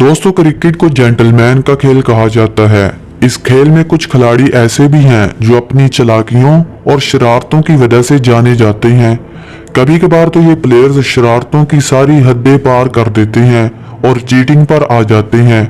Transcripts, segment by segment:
दोस्तों, क्रिकेट को जेंटलमैन का खेल कहा जाता है। इस खेल में कुछ खिलाड़ी ऐसे भी हैं जो अपनी चालाकियों और शरारतों की वजह से जाने जाते हैं। कभी कभार तो ये प्लेयर्स शरारतों की सारी हदें पार कर देते हैं और चीटिंग पर आ जाते हैं।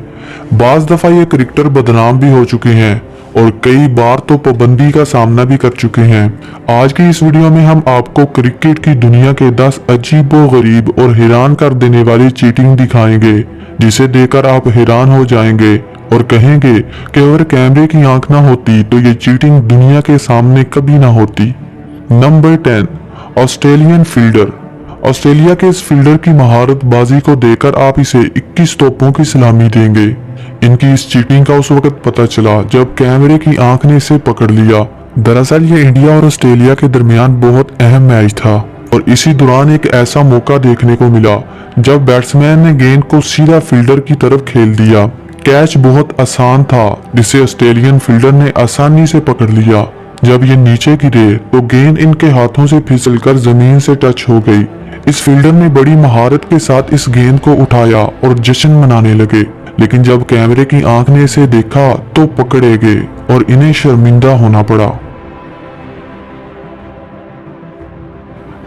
बाज दफा ये क्रिकेटर बदनाम भी हो चुके हैं और कई बार तो पाबंदी का सामना भी कर चुके हैं। आज की इस वीडियो में हम आपको क्रिकेट की दुनिया के 10 अजीबोगरीब और हैरान कर देने वाली चीटिंग दिखाएंगे, जिसे देखकर आप हैरान हो जाएंगे और कहेंगे कि अगर कैमरे की आंख ना होती तो ये चीटिंग दुनिया के सामने कभी ना होती। Number 10, Australian fielder. ऑस्ट्रेलिया के इस फील्डर की महारत बाजी को देखकर आप इसे 21 तोपों की सलामी देंगे। इनकी इस चीटिंग का उस वक्त पता चला जब कैमरे की आंख ने इसे पकड़ लिया। दरअसल ये इंडिया और ऑस्ट्रेलिया के दरमियान बहुत अहम मैच था और इसी दौरान एक ऐसा मौका देखने को मिला जब बैट्समैन ने गेंद को सीधा फील्डर की तरफ खेल दिया। कैच बहुत आसान था जिसे ऑस्ट्रेलियन फील्डर ने आसानी से पकड़ लिया। जब ये नीचे गिरे तो गेंद इनके हाथों से फिसलकर जमीन से टच हो गई। इस फील्डर ने बड़ी महारत के साथ इस गेंद को उठाया और जश्न मनाने लगे, लेकिन जब कैमरे की आंख ने इसे देखा तो पकड़े गए और इन्हें शर्मिंदा होना पड़ा।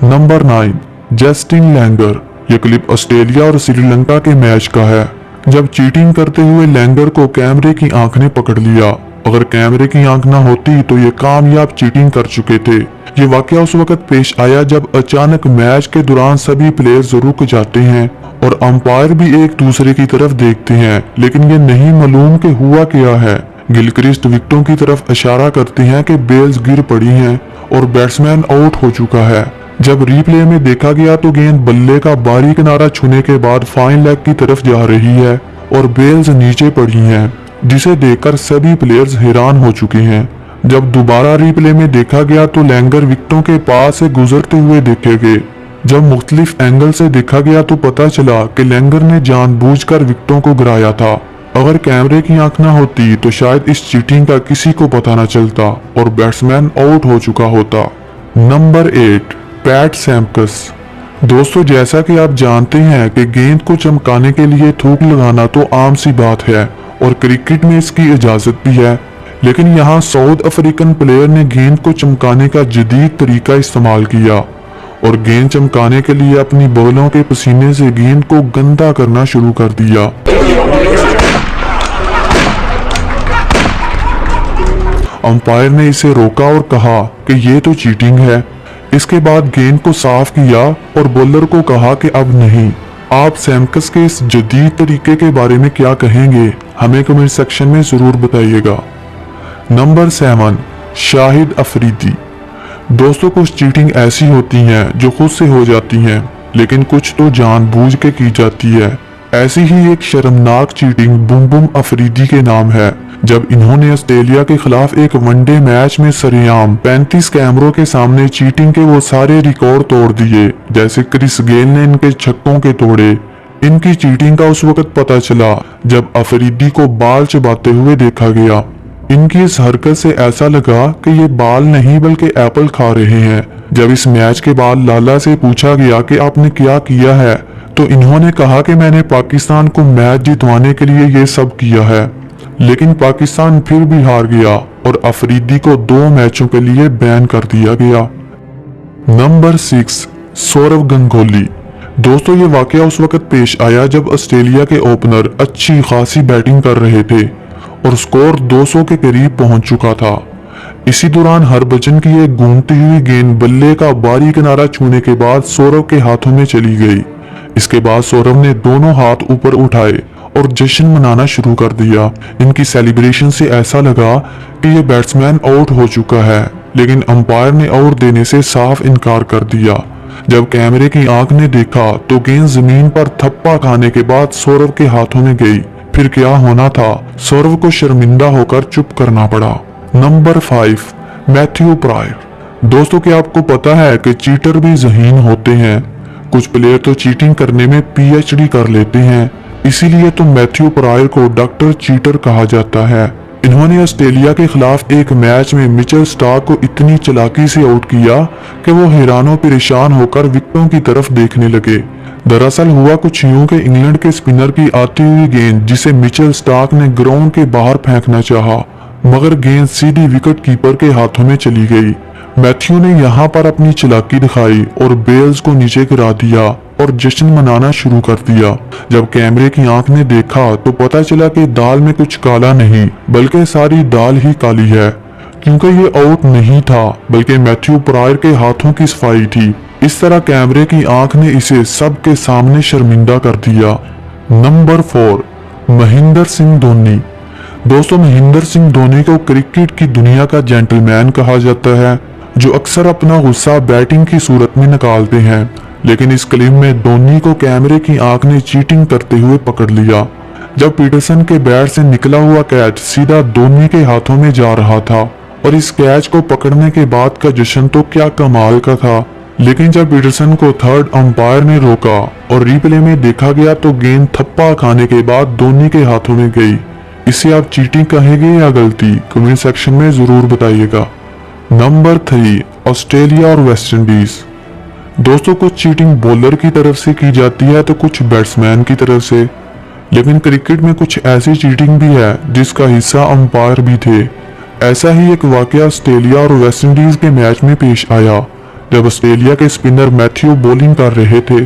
Number 9, Justin Langer. यह क्लिप ऑस्ट्रेलिया और श्रीलंका के मैच का है जब चीटिंग करते हुए लैंगर को कैमरे की आंख ने पकड़ लिया। अगर कैमरे की आंख ना होती तो ये कामयाब चीटिंग कर चुके थे। ये वाकया उस वक्त पेश आया जब अचानक मैच के दौरान सभी प्लेयर्स रुक जाते हैं और अंपायर भी एक दूसरे की तरफ देखते हैं, लेकिन ये नहीं मालूम कि हुआ क्या है। गिलक्रिस्ट विकेटों की तरफ इशारा करते हैं कि बेल्स गिर पड़ी हैं और बैट्समैन आउट हो चुका है। जब रिप्ले में देखा गया तो गेंद बल्ले का बारी किनारा छूने के बाद फाइन लेग की तरफ जा रही है और बेल्स नीचे पड़ी हैं, जिसे देखकर सभी प्लेयर्स हैरान हो चुके हैं। जब दोबारा रिप्ले में देखा गया तो लैंगर विकेटों के पास से गुजरते हुए देखे गए। जब मुख्तलिफ एंगल से देखा गया तो पता चला कि लैंगर ने जानबूझकर विकेटों को गिराया था। अगर कैमरे की आंख ना होती तो शायद इस चीटिंग का किसी को पता न चलता और बैट्समैन आउट हो चुका होता। नंबर 8, पैट सैम्पकस। दोस्तों, जैसा कि आप जानते हैं कि गेंद को चमकाने के लिए थूक लगाना तो आम सी बात है और क्रिकेट में इसकी इजाजत भी है, लेकिन यहाँ साउथ अफ्रीकन प्लेयर ने गेंद को चमकाने का जदीद तरीका इस्तेमाल किया और गेंद चमकाने के लिए अपनी बॉलों के पसीने से गेंद को गंदा करना शुरू कर दिया। अंपायर ने इसे रोका और कहा कि ये तो चीटिंग है। इसके बाद गेंद को साफ किया और बॉलर को कहा कि अब नहीं। आप सैम्पकस के इस जदीद तरीके के बारे में क्या कहेंगे, हमें कमेंट सेक्शन में जरूर बताइएगा। नंबर 7, शाहिद अफरीदी। दोस्तों, कुछ चीटिंग ऐसी होती हैं जो खुद से हो जाती हैं, लेकिन कुछ तो जानबूझ के की जाती है। ऐसी ही एक शर्मनाक चीटिंग बुम बुम अफरीदी के नाम है जब इन्होंने ऑस्ट्रेलिया के खिलाफ एक वनडे मैच में सरेआम 35 कैमरों के सामने चीटिंग के वो सारे रिकॉर्ड तोड़ दिए जैसे क्रिस गेल ने इनके छक्कों के तोड़े। इनकी चीटिंग का उस वक्त पता चला जब अफरीदी को बाल चबाते हुए देखा गया। इनकी इस हरकत से ऐसा लगा कि ये बाल नहीं बल्कि एप्पल खा रहे हैं। जब इस मैच के बाद लाला से पूछा गया कि आपने क्या किया है तो इन्होंने कहा कि मैंने पाकिस्तान को मैच जितवाने के लिए ये सब किया है, लेकिन पाकिस्तान फिर भी हार गया और अफरीदी को 2 मैचों के लिए बैन कर दिया गया। नंबर 6, सौरव गंगोली। दोस्तों, ये वाकया उस वक्त पेश आया जब ऑस्ट्रेलिया के ओपनर अच्छी खासी बैटिंग कर रहे थे और स्कोर 200 के करीब पहुंच चुका था। इसी दौरान हरभजन की एक घूमती हुई गेंद बल्ले का बारी किनारा छूने के बाद सौरव के हाथों में चली गई। इसके बाद सौरव ने दोनों हाथ ऊपर उठाए और जश्न मनाना शुरू कर दिया। इनकी सेलिब्रेशन से ऐसा लगा कि ये बैट्समैन आउट हो चुका है, लेकिन अंपायर ने आउट देने से साफ इनकार कर दिया। जब कैमरे की आंख ने देखा तो गेंद जमीन पर थप्पा खाने के बाद सौरव के हाथों में गई। फिर क्या होना था, सौरव को शर्मिंदा होकर चुप करना पड़ा। Number 5, Matthew prior. दोस्तों, क्या आपको पता है कि चीटर भी ज़हीन होते हैं? कुछ प्लेयर तो चीटिंग करने में PhD कर लेते हैं, इसीलिए तो मैथ्यू प्रायर को डॉक्टर चीटर कहा जाता है। इन्होंने ऑस्ट्रेलिया के खिलाफ एक मैच में मिचेल स्टार्क को इतनी चालाकी से आउट किया कि वो हैरानो परेशान होकर विकेटों की तरफ देखने लगे। दरअसल हुआ कुछ यूं कि इंग्लैंड के स्पिनर की आती हुई गेंद जिसे मिचेल स्टार्क ने ग्राउंड के बाहर फेंकना चाहा, मगर गेंद सीधी विकेट कीपर के हाथों में चली गई। मैथ्यू ने यहाँ पर अपनी चालाकी दिखाई और बेल्स को नीचे गिरा दिया और जश्न मनाना शुरू कर दिया। जब कैमरे की आंख ने देखा तो पता चला कि दाल में कुछ काला नहीं बल्कि सारी दाल ही काली है, क्योंकि ये आउट नहीं था बल्कि मैथ्यू प्रायर के हाथों की सफाई थी। इस तरह कैमरे की आंख ने इसे सबके सामने शर्मिंदा कर दिया। नंबर 4, महेंद्र सिंह धोनी। दोस्तों, महेंद्र सिंह धोनी को क्रिकेट की दुनिया का जेंटलमैन कहा जाता है, जो अक्सर अपना गुस्सा बैटिंग की सूरत में निकालते हैं। लेकिन इस क्लिप में धोनी को कैमरे की आंख ने चीटिंग करते हुए पकड़ लिया, जब पीटरसन के बैट से निकला हुआ कैच सीधा धोनी के हाथों में जा रहा था। और इस कैच को पकड़ने के बाद का जश्न तो क्या कमाल का था। लेकिन जब पीटरसन को थर्ड अंपायर ने रोका और रिप्ले में देखा गया तो गेंद थप्पा खाने के बाद धोनी के हाथों में गई। इसे आप चीटिंग कहेंगे या गलती? कमेंट सेक्शन में जरूर बताइएगा। नंबर 3, ऑस्ट्रेलिया और वेस्ट इंडीज। दोस्तों, कुछ चीटिंग बॉलर की तरफ से की जाती है तो कुछ बैट्समैन की तरफ से, लेकिन क्रिकेट में कुछ ऐसी चीटिंग भी है जिसका हिस्सा अंपायर भी थे। ऐसा ही एक वाकया ऑस्ट्रेलिया और वेस्ट इंडीज के मैच में पेश आया, जब ऑस्ट्रेलिया के स्पिनर मैथ्यू बॉलिंग कर रहे थे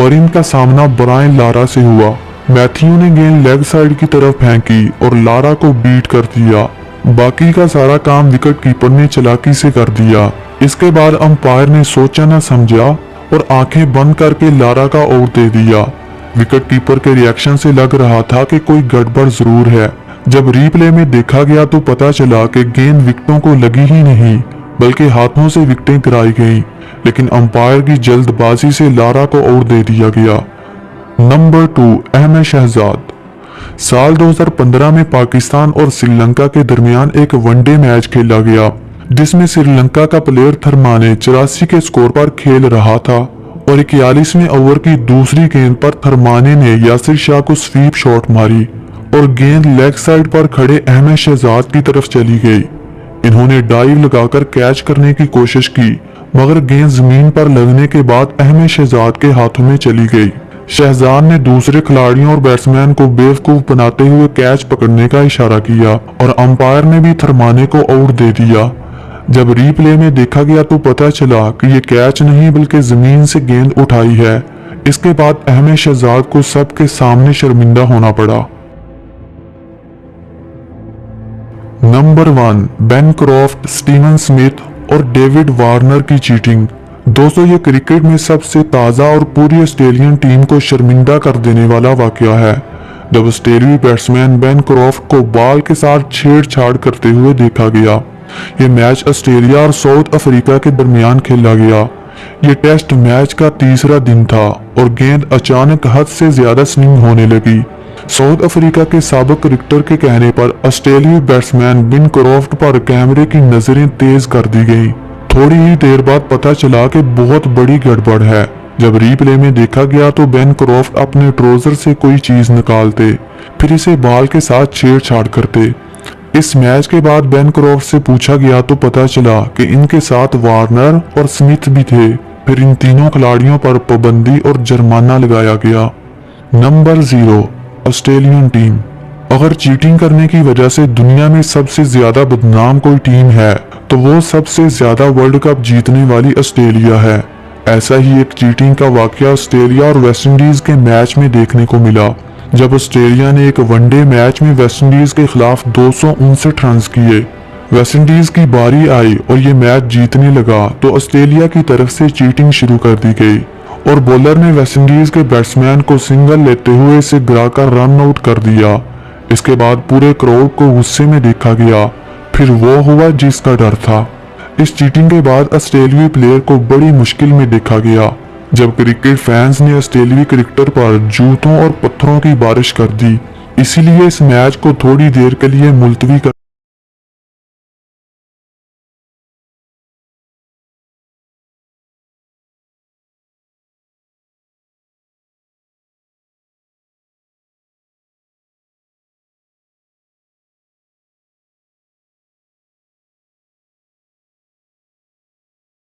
और इनका सामना ब्रायन लारा से हुआ। मैथ्यू ने गेंद लेग साइड की तरफ फेंकी और लारा को बीट कर दिया। बाकी का सारा काम विकेट कीपर ने चालाकी से कर दिया। इसके बाद अंपायर ने सोचा न समझा और आंखें बंद करके लारा का आउट दे दिया। विकेट कीपर के रिएक्शन से लग रहा था कि कोई गड़बड़ जरूर है। जब रिप्ले में देखा गया तो पता चला कि गेंद विकेटों को लगी ही नहीं बल्कि हाथों से विकेटें गिराई गईं, लेकिन अंपायर की जल्दबाजी से लारा को आउट दे दिया गया। नंबर 2, अहमद शहजाद। साल 2015 में पाकिस्तान और श्रीलंका के दरमियान एक वनडे मैच खेला गया, जिसमें श्रीलंका का प्लेयर थरमाने 84 के स्कोर पर खेल रहा था और 41वें ओवर की दूसरी गेंद पर थरमाने ने यासिर शाह को स्वीप शॉट मारी और गेंद लेग साइड पर खड़े अहमद शहजाद की तरफ चली गई। इन्होंने डाइव लगाकर कैच करने की कोशिश की, मगर गेंद जमीन पर लगने के बाद अहमद शहजाद के हाथों में चली गई। शहजाद ने दूसरे खिलाड़ियों और बैट्समैन को बेवकूफ बनाते हुए कैच पकड़ने का इशारा किया और अंपायर ने भी थरमाने को आउट दे दिया। जब रिप्ले में देखा गया तो पता चला कि ये कैच नहीं बल्कि जमीन से गेंद उठाई है। इसके बाद अहमद शहजाद को सबके सामने शर्मिंदा होना पड़ा। Number 1, Bancroft, Steven Smith और डेविड वार्नर की चीटिंग। दोस्तों, ये क्रिकेट में सबसे ताज़ा और पूरी ऑस्ट्रेलियन टीम को शर्मिंदा कर देने वाला वाकया है, जब ऑस्ट्रेलियाई बैट्समैन बेन क्रॉफ्ट को बॉल के साथ छेड़छाड़ करते हुए देखा गया। ये मैच ऑस्ट्रेलिया और साउथ अफ्रीका के दरमियान खेला गया। ये टेस्ट मैच का तीसरा दिन था और गेंद अचानक हद से ज्यादा स्विंग होने लगी। साउथ अफ्रीका के साबिक क्रिकेटर के कहने पर ऑस्ट्रेलियाई बैट्समैन बेन क्रॉफ्ट पर कैमरे की नजरें तेज कर दी गईं। थोड़ी ही देर बाद पता चला कि बहुत बड़ी गड़बड़ है। जब रिप्ले में देखा गया तो बेन क्रॉफ्ट अपने ट्राउजर से कोई चीज निकालते, फिर इसे बॉल के साथ छेड़छाड़ करते। इस मैच के बाद बेन क्रॉफ्ट से पूछा गया तो पता चला कि इनके साथ वार्नर और स्मिथ भी थे। फिर इन तीनों खिलाड़ियों पर पाबंदी और जुर्माना लगाया गया। Number 0, Australian team. अगर चीटिंग करने की वजह से दुनिया में सबसे ज्यादा बदनाम कोई टीम है तो वो सबसे ज्यादा वर्ल्ड कप जीतने वाली ऑस्ट्रेलिया है। ऐसा ही एक चीटिंग का वाकया ऑस्ट्रेलिया और वेस्ट इंडीज के मैच में देखने को मिला, जब ऑस्ट्रेलिया ने एक वनडे मैच में वेस्ट इंडीज के खिलाफ 259 रन किए। वेस्ट इंडीज की बारी आई और ये मैच जीतने लगा तो ऑस्ट्रेलिया की तरफ से चीटिंग शुरू कर दी गई और बॉलर ने वेस्ट इंडीज के बैट्समैन को सिंगल लेते हुए इसे गिराकर रन आउट कर दिया। इसके बाद पूरे क्राउड को गुस्से में देखा गया। फिर वो हुआ जिसका डर था। इस चीटिंग के बाद ऑस्ट्रेलियाई प्लेयर को बड़ी मुश्किल में देखा गया, जब क्रिकेट फैंस ने ऑस्ट्रेलियाई क्रिकेटर पर जूतों और पत्थरों की बारिश कर दी। इसीलिए इस मैच को थोड़ी देर के लिए मुलतवी कर